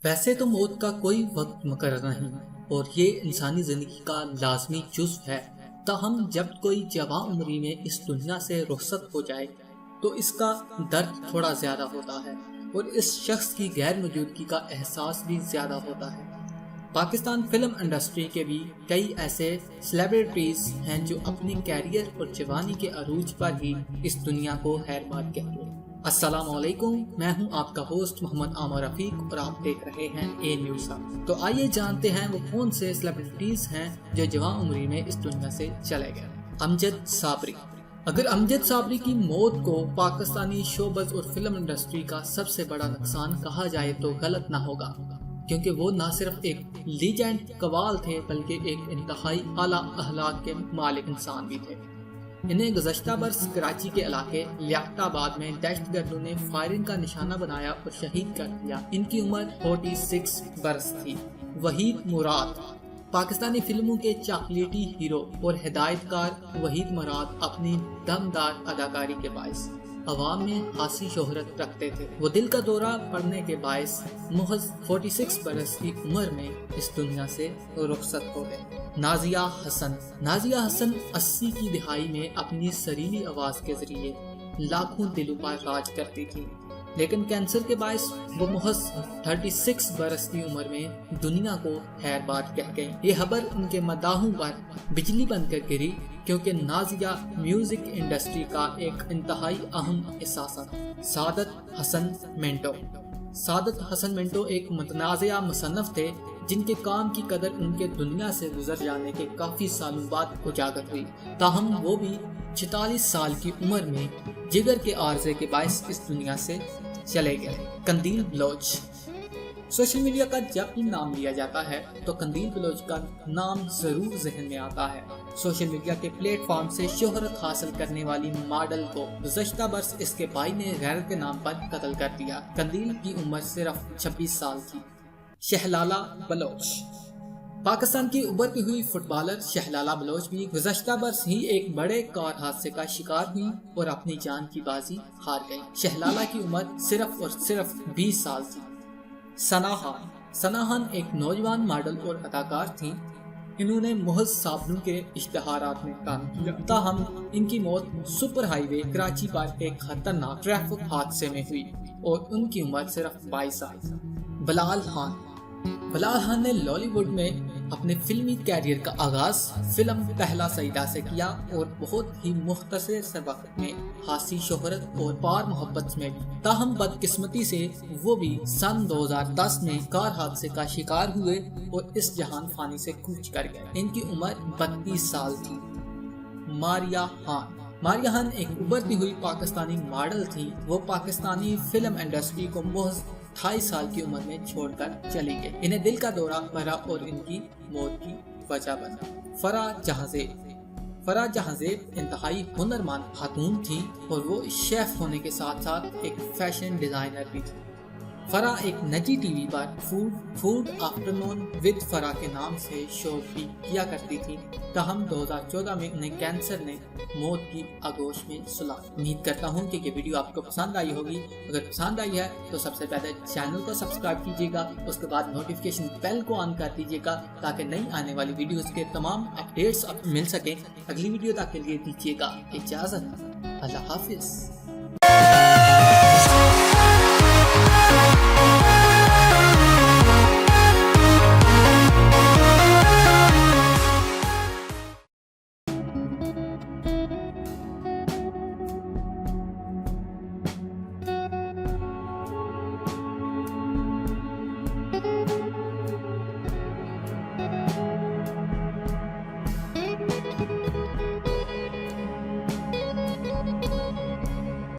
वैसे तो मौत का कोई वक्त मुकर्रर नहीं और ये इंसानी जिंदगी का लाजमी जुज़्व है। ताहम जब कोई जवां उम्री में इस दुनिया से रुखसत हो जाए तो इसका दर्द थोड़ा ज़्यादा होता है और इस शख्स की गैर मौजूदगी का एहसास भी ज़्यादा होता है। पाकिस्तान फिल्म इंडस्ट्री के भी कई ऐसे सेलिब्रिटीज हैं जो अपने कैरियर और जवानी के अरूज पर ही इस दुनिया को हैरबाद कहते हैं। अस्सलाम वालेकुम, मैं हूं आपका होस्ट मोहम्मद आमर रफीक और आप देख रहे हैं ए न्यूज़। तो आइए जानते हैं वो कौन से सेलिब्रिटीज हैं जो जवां उम्री में इस दुनिया से चले गए। अमजद साबरी। अगर अमजद साबरी की मौत को पाकिस्तानी शोबज़ और फिल्म इंडस्ट्री का सबसे बड़ा नुकसान कहा जाए तो गलत ना होगा, क्योंकि वो न सिर्फ एक लीजेंड कवाल थे बल्कि एक इंतहाई आला अखलाक के मालिक इंसान भी थे। इन्हें गुज़श्ता बरस कराची के इलाके लियाकताबाद में दहशतगर्दों ने फायरिंग का निशाना बनाया और शहीद कर दिया। इनकी उम्र 46 बरस थी। वहीद मुराद। पाकिस्तानी फिल्मों के चॉकलेटी हीरो और हिदायतकार वहीद मुराद अपनी दमदार अदाकारी के बायस अवाम में खासी शोहरत रखते थे। वो दिल का दौरा पड़ने के बायस महज 46 बरस की उम्र में इस दुनिया से रुखसत हो गए। नाजिया हसन। नाजिया हसन 80 की दिहाई में अपनी सरीली आवाज के जरिए लाखों दिलों पर राज करती थी, लेकिन कैंसर के बायस वो महज 36 बरस की उम्र में दुनिया को हैरबाद कह गई। ये खबर उनके मदाहों पर बिजली बनकर गिरी, क्योंकि नाजिया म्यूजिक इंडस्ट्री का एक इंतहाई अहम हिस्सा था। सादत हसन मिंटो। सादत हसन मिंटो एक मुतनाज़िया मुसन्निफ थे जिनके काम की कदर उनके दुनिया से गुजर जाने के काफी सालों बाद उजागर हुई। ताहम वो भी 46 साल की उम्र में जिगर के आर्जे के बायस इस दुनिया से चले गए। कंदील बलोच। सोशल मीडिया का जब भी नाम लिया जाता है तो कंदील बलोच का नाम जरूर जहन में आता है। सोशल मीडिया के प्लेटफॉर्म से शोहरत हासिल करने वाली मॉडल को गुज़श्ता बरस इसके भाई ने गैरत के नाम पर कत्ल कर दिया। कंदील की उम्र सिर्फ 26 साल थी। शहलाला बलोच। पाकिस्तान की उभरती हुई फुटबॉलर शहलाला बलोच भी गुज़श्ता बरस ही एक बड़े कार हादसे का शिकार हुई और अपनी जान की बाजी हार गई। शहलाला की उम्र सिर्फ और सिर्फ 20 साल थी। सना खान। सना खान एक नौजवान मॉडल और अदाकार थी। इन्होंने महज साबुन के इश्तिहारात में काम किया। ताहम इनकी मौत सुपर हाईवे कराची पर एक खतरनाक ट्रैफिक हादसे में हुई और उनकी उम्र सिर्फ 22 साल। बिलाल खान। बिलाल खान ने लॉलीवुड में अपने फिल्मी कैरियर का आगाज फिल्म पहला सईदा से किया और बहुत ही मुख्तसर से वक्त में खासी शोहरत और पार मोहब्बत में। ताहम बदकिस्मती से वो भी सन 2010 में कार हादसे का शिकार हुए और इस जहान फानी से कूच कर गए। इनकी उम्र 32 साल थी। मारिया खान। मारिया खान एक उभरती हुई पाकिस्तानी मॉडल थी। वो पाकिस्तानी फिल्म इंडस्ट्री को महज 28 साल की उम्र में छोड़कर चली गई। इन्हें दिल का दौरा पड़ा और इनकी मौत की वजह बना। फराह जहांज़ेब। फराह जहांज़ेब इंतहाई हुनरमंद खातून थी और वो शेफ होने के साथ साथ एक फैशन डिजाइनर भी थी। फराह एक निजी टीवी पर फूड आफ्टरनून विद फराह के नाम से शो भी किया करती थी। ताहम 2014 में उन्हें कैंसर ने मौत की आगोश में सुला। उम्मीद करता हूँ कि ये वीडियो आपको पसंद आई होगी। अगर पसंद आई है तो सबसे पहले चैनल को सब्सक्राइब कीजिएगा, उसके बाद नोटिफिकेशन बेल को ऑन कर दीजिएगा ताकि नई आने वाली वीडियोस के तमाम अपडेट्स आपको मिल सके। अगली वीडियो तक के लिए दीजिएगा इजाजत। अल्लाह हाफिज।